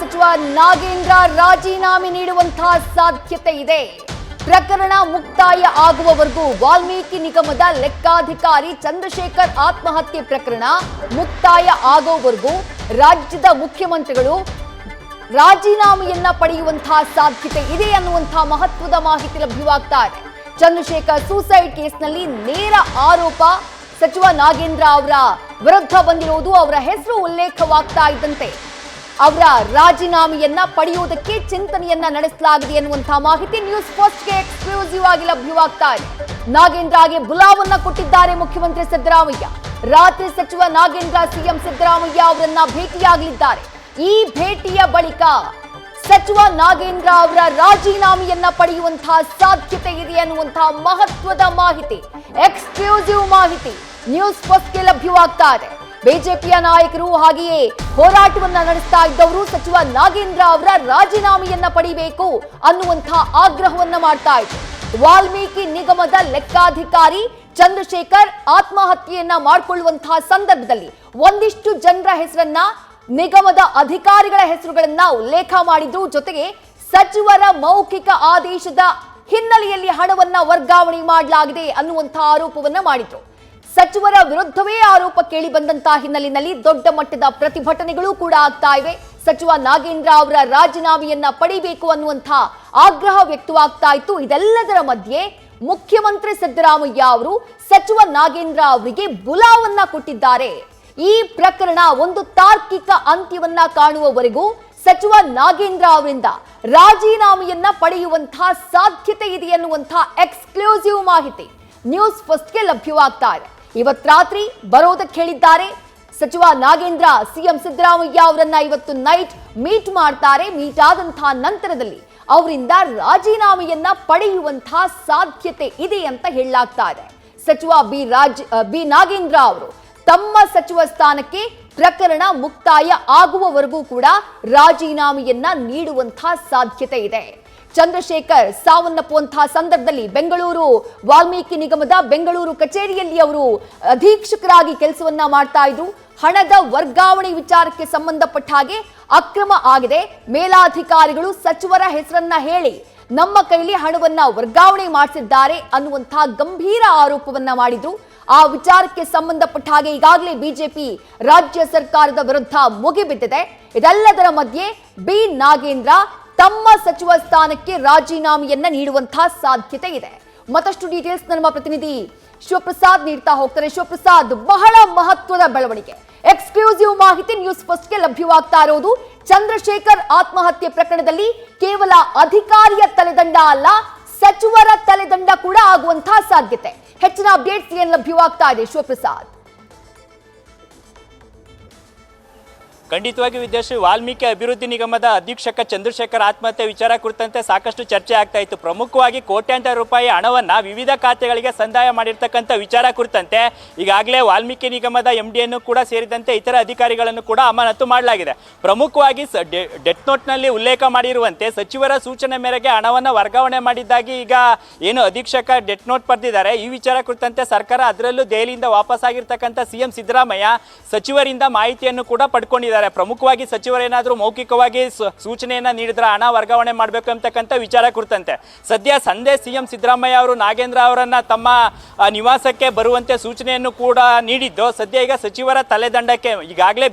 ಸಚಿವ ನಾಗೇಂದ್ರ ರಾಜೀನಾಮೆ ನೀಡುವಂತಹ ಸಾಧ್ಯತೆ ಇದೆ. ಪ್ರಕರಣ ಮುಕ್ತಾಯ ಆಗುವವರೆಗೂ ವಾಲ್ಮೀಕಿ ನಿಗಮದ ಲೆಕ್ಕಾಧಿಕಾರಿ ಚಂದ್ರಶೇಖರ್ ಆತ್ಮಹತ್ಯೆ ಪ್ರಕರಣ ಮುಕ್ತಾಯ ಆಗುವವರೆಗೂ ರಾಜ್ಯದ ಮುಖ್ಯಮಂತ್ರಿಗಳು ರಾಜೀನಾಮೆಯನ್ನ ಪಡೆಯುವಂತಹ ಸಾಧ್ಯತೆ ಇದೆ ಅನ್ನುವಂತಹ ಮಹತ್ವದ ಮಾಹಿತಿ ಲಭ್ಯವಾಗ್ತಾ ಇದೆ. ಚಂದ್ರಶೇಖರ್ ಸೂಸೈಡ್ ಕೇಸ್ನಲ್ಲಿ ನೇರ ಆರೋಪ ಸಚಿವ ನಾಗೇಂದ್ರ ಅವರ ವಿರುದ್ಧ ಬಂದಿರುವುದು, ಅವರ ಹೆಸರು ಉಲ್ಲೇಖವಾಗ್ತಾ ಇದ್ದಂತೆ ಅವರ ರಾಜೀನಾಮೆಯನ್ನ ಪಡೆಯುವುದಕ್ಕೆ ಚಿಂತನೆಯನ್ನ ನಡೆಸಲಾಗಿದೆ ಎನ್ನುವಂತಹ ಮಾಹಿತಿ ನ್ಯೂಸ್ ಫಸ್ಟ್ಗೆ ಎಕ್ಸ್ಕ್ಲೂಸಿವ್ ಆಗಿ ಲಭ್ಯವಾಗ್ತಾ ಇದೆ. ನಾಗೇಂದ್ರಗೆ ಬುಲಾವನ್ನ ಕೊಟ್ಟಿದ್ದಾರೆ ಮುಖ್ಯಮಂತ್ರಿ ಸಿದ್ದರಾಮಯ್ಯ. ರಾತ್ರಿ ಸಚಿವ ನಾಗೇಂದ್ರ ಸಿಎಂ ಸಿದ್ದರಾಮಯ್ಯ ಅವರನ್ನ ಭೇಟಿಯಾಗಲಿದ್ದಾರೆ. ಈ ಭೇಟಿಯ ಬಳಿಕ ಸಚಿವ ನಾಗೇಂದ್ರ ಅವರ ರಾಜೀನಾಮೆಯನ್ನ ಪಡೆಯುವಂತಹ ಸಾಧ್ಯತೆ ಇದೆ ಅನ್ನುವಂತಹ ಮಹತ್ವದ ಮಾಹಿತಿ, ಎಕ್ಸ್ಕ್ಲೂಸಿವ್ ಮಾಹಿತಿ ನ್ಯೂಸ್ ಫಸ್ಟ್ಗೆ ಲಭ್ಯವಾಗ್ತಾ ಇದೆ. ಬಿಜೆಪಿಯ ನಾಯಕರು ಹಾಗೆಯೇ ಹೋರಾಟವನ್ನ ನಡೆಸ್ತಾ ಇದ್ದವರು ಸಚಿವ ನಾಗೇಂದ್ರ ಅವರ ರಾಜೀನಾಮೆಯನ್ನ ಪಡಿಬೇಕು ಅನ್ನುವಂತಹ ಆಗ್ರಹವನ್ನ ಮಾಡ್ತಾ ಇದ್ರು. ವಾಲ್ಮೀಕಿ ನಿಗಮದ ಲೆಕ್ಕಾಧಿಕಾರಿ ಚಂದ್ರಶೇಖರ್ ಆತ್ಮಹತ್ಯೆಯನ್ನ ಮಾಡಿಕೊಳ್ಳುವಂತಹ ಸಂದರ್ಭದಲ್ಲಿ ಒಂದಿಷ್ಟು ಜನರ ಹೆಸರನ್ನ, ನಿಗಮದ ಅಧಿಕಾರಿಗಳ ಹೆಸರುಗಳನ್ನ ಉಲ್ಲೇಖ ಮಾಡಿದ್ರು. ಜೊತೆಗೆ ಸಚಿವರ ಮೌಖಿಕ ಆದೇಶದ ಹಿನ್ನೆಲೆಯಲ್ಲಿ ಹಣವನ್ನ ವರ್ಗಾವಣೆ ಮಾಡಲಾಗಿದೆ ಅನ್ನುವಂತಹ ಆರೋಪವನ್ನ ಮಾಡಿದ್ರು. ಸಚಿವರ ವಿರುದ್ಧವೇ ಆರೋಪ ಕೇಳಿ ಬಂದಂತಹ ಹಿನ್ನೆಲೆಯಲ್ಲಿ ದೊಡ್ಡ ಮಟ್ಟದ ಪ್ರತಿಭಟನೆಗಳು ಕೂಡ ಆಗ್ತಾ ಇವೆ. ಸಚಿವ ನಾಗೇಂದ್ರ ಅವರ ರಾಜೀನಾಮೆಯನ್ನ ಪಡಿಬೇಕು ಅನ್ನುವಂತಹ ಆಗ್ರಹ ವ್ಯಕ್ತವಾಗ್ತಾ ಇತ್ತು. ಇದೆಲ್ಲದರ ಮಧ್ಯೆ ಮುಖ್ಯಮಂತ್ರಿ ಸಿದ್ದರಾಮಯ್ಯ ಅವರು ಸಚಿವ ನಾಗೇಂದ್ರ ಅವರಿಗೆ ಬುಲಾವನ್ನ ಕೊಟ್ಟಿದ್ದಾರೆ. ಈ ಪ್ರಕರಣ ಒಂದು ತಾರ್ಕಿಕ ಅಂತ್ಯವನ್ನ ಕಾಣುವವರೆಗೂ ಸಚಿವ ನಾಗೇಂದ್ರ ಅವರಿಂದ ರಾಜೀನಾಮೆಯನ್ನ ಪಡೆಯುವಂತಹ ಸಾಧ್ಯತೆ ಇದೆ ಎನ್ನುವಂತಹ ಎಕ್ಸ್ಕ್ಲೂಸಿವ್ ಮಾಹಿತಿ ನ್ಯೂಸ್ ಫಸ್ಟ್ಗೆ ಲಭ್ಯವಾಗ್ತಾ ಇದೆ. ಇವತ್ತು ರಾತ್ರಿ ಬರೋದಕ್ಕೆ ಹೇಳಿದ್ದಾರೆ ಸಚಿವ ನಾಗೇಂದ್ರ. ಸಿಎಂ ಸಿದ್ದರಾಮಯ್ಯ ಅವರನ್ನ ಇವತ್ತು ನೈಟ್ ಮೀಟ್ ಮಾಡ್ತಾರೆ. ಮೀಟ್ ಆದಂತಹ ನಂತರದಲ್ಲಿ ಅವರಿಂದ ರಾಜೀನಾಮೆಯನ್ನ ಪಡೆಯುವಂತಹ ಸಾಧ್ಯತೆ ಇದೆ ಅಂತ ಹೇಳಲಾಗ್ತಾ ಇದೆ. ಸಚಿವ ಬಿ ನಾಗೇಂದ್ರ ಅವರು ತಮ್ಮ ಸಚಿವ ಸ್ಥಾನಕ್ಕೆ ಪ್ರಕರಣ ಮುಕ್ತಾಯ ಆಗುವವರೆಗೂ ಕೂಡ ರಾಜೀನಾಮೆಯನ್ನ ನೀಡುವಂತಹ ಸಾಧ್ಯತೆ ಇದೆ. ಚಂದ್ರಶೇಖರ್ ಸಾವನ್ನಪ್ಪುವಂತಹ ಸಂದರ್ಭದಲ್ಲಿ ಬೆಂಗಳೂರು ವಾಲ್ಮೀಕಿ ನಿಗಮದ ಬೆಂಗಳೂರು ಕಚೇರಿಯಲ್ಲಿ ಅವರು ಅಧೀಕ್ಷಕರಾಗಿ ಕೆಲಸವನ್ನ ಮಾಡ್ತಾ ಇದ್ರು. ಹಣದ ವರ್ಗಾವಣೆ ವಿಚಾರಕ್ಕೆ ಸಂಬಂಧಪಟ್ಟ ಹಾಗೆ ಅಕ್ರಮ ಆಗಿದೆ, ಮೇಲಾಧಿಕಾರಿಗಳು ಸಚಿವರ ಹೆಸರನ್ನ ಹೇಳಿ ನಮ್ಮ ಕೈಲಿ ಹಣವನ್ನ ವರ್ಗಾವಣೆ ಮಾಡಿಸಿದ್ದಾರೆ ಅನ್ನುವಂತಹ ಗಂಭೀರ ಆರೋಪವನ್ನ ಮಾಡಿದ್ರು. ಆ ವಿಚಾರಕ್ಕೆ ಸಂಬಂಧಪಟ್ಟ ಹಾಗೆ ಈಗಾಗಲೇ ಬಿಜೆಪಿ ರಾಜ್ಯ ಸರ್ಕಾರದ ವಿರುದ್ಧ ಮುಗಿಬಿದ್ದಿದೆ. ಇದೆಲ್ಲದರ ಮಧ್ಯೆ ಬಿ ನಾಗೇಂದ್ರ ತಮ್ಮ ಸಚಿವ ಸ್ಥಾನಕ್ಕೆ ರಾಜೀನಾಮೆಯನ್ನ ನೀಡುವಂತಹ ಸಾಧ್ಯತೆ ಇದೆ. ಮತ್ತಷ್ಟು ಡೀಟೇಲ್ಸ್ ನಮ್ಮ ಪ್ರತಿನಿಧಿ ಶಿವಪ್ರಸಾದ್ ನೀಡ್ತಾ ಹೋಗ್ತಾರೆ. ಶಿವಪ್ರಸಾದ್, ಬಹಳ ಮಹತ್ವದ ಬೆಳವಣಿಗೆ, ಎಕ್ಸ್ಕ್ಲೂಸಿವ್ ಮಾಹಿತಿ ನ್ಯೂಸ್ ಫಸ್ಟ್ಗೆ ಲಭ್ಯವಾಗ್ತಾ ಇರೋದು. ಚಂದ್ರಶೇಖರ್ ಆತ್ಮಹತ್ಯೆ ಪ್ರಕರಣದಲ್ಲಿ ಕೇವಲ ಅಧಿಕಾರಿಯ ತಲೆದಂಡ ಅಲ್ಲ, ಸಚಿವರ ತಲೆದಂಡ ಕೂಡ ಆಗುವಂತಹ ಸಾಧ್ಯತೆ. ಹೆಚ್ಚಿನ ಅಪ್ಡೇಟ್ಸ್ ಏನ್ ಲಭ್ಯವಾಗ್ತಾ ಇದೆ ಶಿವಪ್ರಸಾದ್? ಖಂಡಿತವಾಗಿ ವಿದ್ಯಾಶ್ರೀ, ವಾಲ್ಮೀಕಿ ಅಭಿವೃದ್ಧಿ ನಿಗಮದ ಅಧೀಕ್ಷಕ ಚಂದ್ರಶೇಖರ್ ಆತ್ಮಹತ್ಯೆ ವಿಚಾರ ಕುರಿತಂತೆ ಸಾಕಷ್ಟು ಚರ್ಚೆ ಆಗ್ತಾ ಇತ್ತು. ಪ್ರಮುಖವಾಗಿ ಕೋಟ್ಯಾಂತರ ರೂಪಾಯಿ ಹಣವನ್ನು ವಿವಿಧ ಖಾತೆಗಳಿಗೆ ಸಂದಾಯ ಮಾಡಿರ್ತಕ್ಕಂಥ ವಿಚಾರ ಕುರಿತಂತೆ ಈಗಾಗಲೇ ವಾಲ್ಮೀಕಿ ನಿಗಮದ MD ಕೂಡ ಸೇರಿದಂತೆ ಇತರ ಅಧಿಕಾರಿಗಳನ್ನು ಕೂಡ ಅಮಾನತು ಮಾಡಲಾಗಿದೆ. ಪ್ರಮುಖವಾಗಿ ಡೆತ್ ನೋಟ್ನಲ್ಲಿ ಉಲ್ಲೇಖ ಮಾಡಿರುವಂತೆ ಸಚಿವರ ಸೂಚನೆ ಮೇರೆಗೆ ಹಣವನ್ನು ವರ್ಗಾವಣೆ ಮಾಡಿದ್ದಾಗಿ ಈಗ ಏನು ಅಧೀಕ್ಷಕ ಡೆತ್ ನೋಟ್ ಬರೆದಿದ್ದಾರೆ. ಈ ವಿಚಾರ ಕುರಿತಂತೆ ಸರ್ಕಾರ, ಅದರಲ್ಲೂ ದೆಹಲಿಯಿಂದ ವಾಪಸ್ ಆಗಿರ್ತಕ್ಕಂಥ ಸಿಎಂ ಸಿದ್ದರಾಮಯ್ಯ ಸಚಿವರಿಂದ ಮಾಹಿತಿಯನ್ನು ಕೂಡ ಪಡ್ಕೊಂಡಿದ್ದಾರೆ. ಪ್ರಮುಖವಾಗಿ ಸಚಿವರೇನಾದರೂ ಮೌಖಿಕವಾಗಿ ಸೂಚನೆಯನ್ನ ನೀಡಿದ್ರೆ ಹಣ ವರ್ಗಾವಣೆ ಮಾಡಬೇಕು ಅಂತಕ್ಕಂಥ ವಿಚಾರ ಕುರಿತಂತೆ ಸದ್ಯ ಸಂಜೆ ಸಿಎಂ ಸಿದ್ದರಾಮಯ್ಯ ಅವರು ನಾಗೇಂದ್ರ ಅವರನ್ನ ತಮ್ಮ ನಿವಾಸಕ್ಕೆ ಬರುವಂತೆ ಸೂಚನೆಯನ್ನು ಕೂಡ ನೀಡಿದ್ದು, ಸದ್ಯ ಈಗ ಸಚಿವರ ತಲೆದಂಡಕ್ಕೆ ಈಗಾಗಲೇ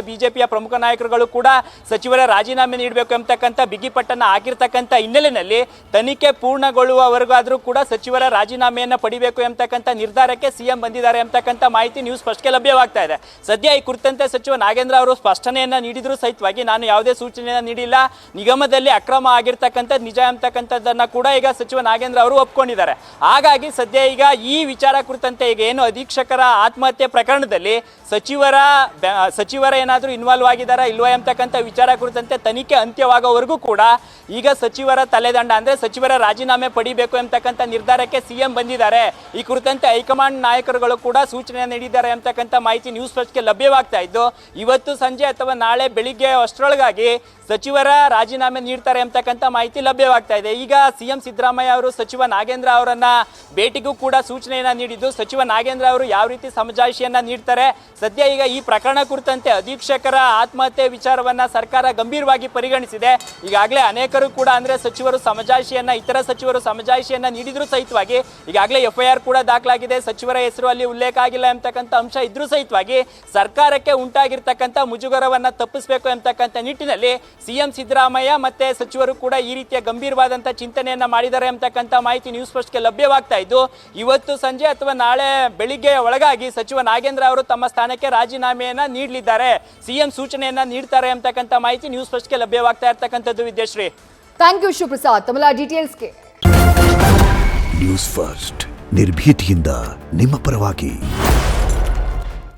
ಬಿಜೆಪಿಯ ಪ್ರಮುಖ ನಾಯಕರುಗಳು ಕೂಡ ಸಚಿವರ ರಾಜೀನಾಮೆ ನೀಡಬೇಕು ಅಂತಕ್ಕಂಥ ಬಿಗಿಪಟ್ಟನ್ನ ಹಾಕಿರ್ತಕ್ಕಂಥ ಹಿನ್ನೆಲೆಯಲ್ಲಿ ತನಿಖೆ ಪೂರ್ಣಗೊಳ್ಳುವವರೆಗಾದರೂ ಕೂಡ ಸಚಿವರ ರಾಜೀನಾಮೆಯನ್ನ ಪಡಿಬೇಕು ಎಂಬತಕ್ಕಂಥ ನಿರ್ಧಾರಕ್ಕೆ ಸಿಎಂ ಬಂದಿದ್ದಾರೆ ಎಂಬತಕ್ಕಂಥ ಮಾಹಿತಿ ನ್ಯೂಸ್ ಫಸ್ಟ್ಗೆ ಲಭ್ಯವಾಗ್ತಾ ಇದೆ. ಸದ್ಯ ಈ ಕುರಿತಂತೆ ಸಚಿವ ನಾಗೇಂದ್ರ ಅವರು ಸ್ಪಷ್ಟನೆಯನ್ನ ನೀಡಿದ್ರು ಸಹಿತವಾಗಿ ನಾನು ಯಾವುದೇ ಸೂಚನೆಯನ್ನ ನೀಡಿಲ್ಲ, ನಿಗಮದಲ್ಲಿ ಅಕ್ರಮ ಆಗಿರ್ತಕ್ಕಂಥದ್ದು ನಿಜ ಎಂಬತಕ್ಕಂಥದ್ದನ್ನ ಕೂಡ ಈಗ ಸಚಿವ ನಾಗೇಂದ್ರ ಅವರು ಒಪ್ಕೊಂಡಿದ್ದಾರೆ. ಹಾಗಾಗಿ ಸದ್ಯ ಈಗ ಈ ವಿಚಾರ ಕುರಿತಂತೆ ಈಗ ಏನು ಅಧೀಕ್ಷಕರ ಆತ್ಮಹತ್ಯೆ ಪ್ರಕರಣದಲ್ಲಿ ಸಚಿವರ ಏನಾದರೂ ಇನ್ವಾಲ್ವ್ ಆಗಿದ್ದಾರಾ ಇಲ್ವಾ ಎಂಬತಕ್ಕಂಥ ವಿಚಾರ ಕುರಿತಂತೆ ತನಿಖೆ ಅಂತ್ಯವಾಗೋವರೆಗೂ ಕೂಡ ಈಗ ಸಚಿವರ ತಲೆದಂಡ ಅಂದ್ರೆ ಸಚಿವರ ರಾಜೀನಾಮೆ ಪಡಿಬೇಕು ಎಂಬತಕ್ಕಂಥ ನಿರ್ಧಾರಕ್ಕೆ ಸಿಎಂ ಬಂದಿದ್ದಾರೆ. ಈ ಕುರಿತಂತೆ ಹೈಕಮಾಂಡ್ ನಾಯಕರುಗಳು ಕೂಡ ಸೂಚನೆ ನೀಡಿದ್ದಾರೆ ಎಂಬತಕ್ಕಂಥ ಮಾಹಿತಿ ನ್ಯೂಸ್ ಫಸ್ಟ್ಗೆ ಲಭ್ಯವಾಗ್ತಾ ಇದ್ದು, ಇವತ್ತು ಸಂಜೆ ಅಥವಾ ನಾಳೆ ಬೆಳಿಗ್ಗೆ ಅಷ್ಟರೊಳಗಾಗಿ ಸಚಿವರ ರಾಜೀನಾಮೆ ನೀಡ್ತಾರೆ ಅಂತಕ್ಕಂಥ ಮಾಹಿತಿ ಲಭ್ಯವಾಗ್ತಾ ಇದೆ. ಈಗ ಸಿಎಂ ಸಿದ್ದರಾಮಯ್ಯ ಅವರು ಸಚಿವ ನಾಗೇಂದ್ರ ಅವರನ್ನ ಭೇಟಿಗೂ ಕೂಡ ಸೂಚನೆಯನ್ನ ನೀಡಿದ್ದು, ಸಚಿವ ನಾಗೇಂದ್ರ ಅವರು ಯಾವ ರೀತಿ ಸಮಜಾಯಿಷಿಯನ್ನ ನೀಡ್ತಾರೆ, ಸದ್ಯ ಈಗ ಈ ಪ್ರಕರಣ ಕುರಿತಂತೆ ಅಧೀಕ್ಷಕರ ಆತ್ಮಹತ್ಯೆ ವಿಚಾರವನ್ನ ಸರ್ಕಾರ ಗಂಭೀರವಾಗಿ ಪರಿಗಣಿಸಿದೆ. ಈಗಾಗಲೇ ಅನೇಕರು ಕೂಡ ಅಂದ್ರೆ ಸಚಿವರು ಸಮಜಾಯಿಷಿಯನ್ನ, ಇತರ ಸಚಿವರು ಸಮಜಾಯಿಷಿಯನ್ನ ನೀಡಿದ್ರು ಸಹಿತವಾಗಿ ಈಗಾಗಲೇ FIR ಕೂಡ ದಾಖಲಾಗಿದೆ. ಸಚಿವರ ಹೆಸರು ಅಲ್ಲಿ ಉಲ್ಲೇಖ ಆಗಿಲ್ಲ ಎಂಬತಕ್ಕಂಥ ಅಂಶ ಇದ್ರೂ ಸಹಿತವಾಗಿ ಸರ್ಕಾರಕ್ಕೆ ಉಂಟಾಗಿರ್ತಕ್ಕಂಥ ಮುಜುಗರವನ್ನ ತಪ್ಪಿಸಬೇಕು ಎಂಬತಕ್ಕಂಥ ನಿಟ್ಟಿನಲ್ಲಿ ಸಿಎಂ ಸಿದ್ದರಾಮಯ್ಯ ಮತ್ತೆ ಸಚಿವರು ಕೂಡ ಈ ರೀತಿಯ ಗಂಭೀರವಾದಂಥ ಚಿಂತನೆಯನ್ನ ಮಾಡಿದ್ದಾರೆ ಎಂಬತಕ್ಕಂಥ ಮಾಹಿತಿ ನ್ಯೂಸ್ ಫಸ್ಟ್ಗೆ ಲಭ್ಯವಾಗ್ತಾ ಇದ್ದು, ಇವತ್ತು ಸಂಜೆ ಅಥವಾ ನಾಳೆ ಬೆಳಿಗ್ಗೆ ಒಳಗಾಗಿ ಸಚಿವ ನಾಗೇಂದ್ರ ಅವರು ತಮ್ಮ ಸ್ಥಾನಕ್ಕೆ ರಾಜೀನಾಮೆಯನ್ನ ನೀಡಲಿದ್ದಾರೆ, ಸಿಎಂ ಸೂಚನೆಯನ್ನ ನೀಡ್ತಾರೆ ಎಂಬತಕ್ಕಂಥ ಮಾಹಿತಿ ನ್ಯೂಸ್ ಫಸ್ಟ್ಗೆ ಲಭ್ಯವಾಗ್ತಾ ಇರ್ತಕ್ಕಂಥದ್ದು. ವಿದ್ಯಾಶ್ರೀ, ಥ್ಯಾಂಕ್ ಯು ಶಿವಪ್ರಸಾದ್ ತಮ್ಮ ಡೀಟೇಲ್ಸ್ಗೆ. ನ್ಯೂಸ್ ಫಸ್ಟ್ ನಿರ್ಭೀತಿಯಿಂದ ನಿಮ್ಮ ಪರವಾಗಿ.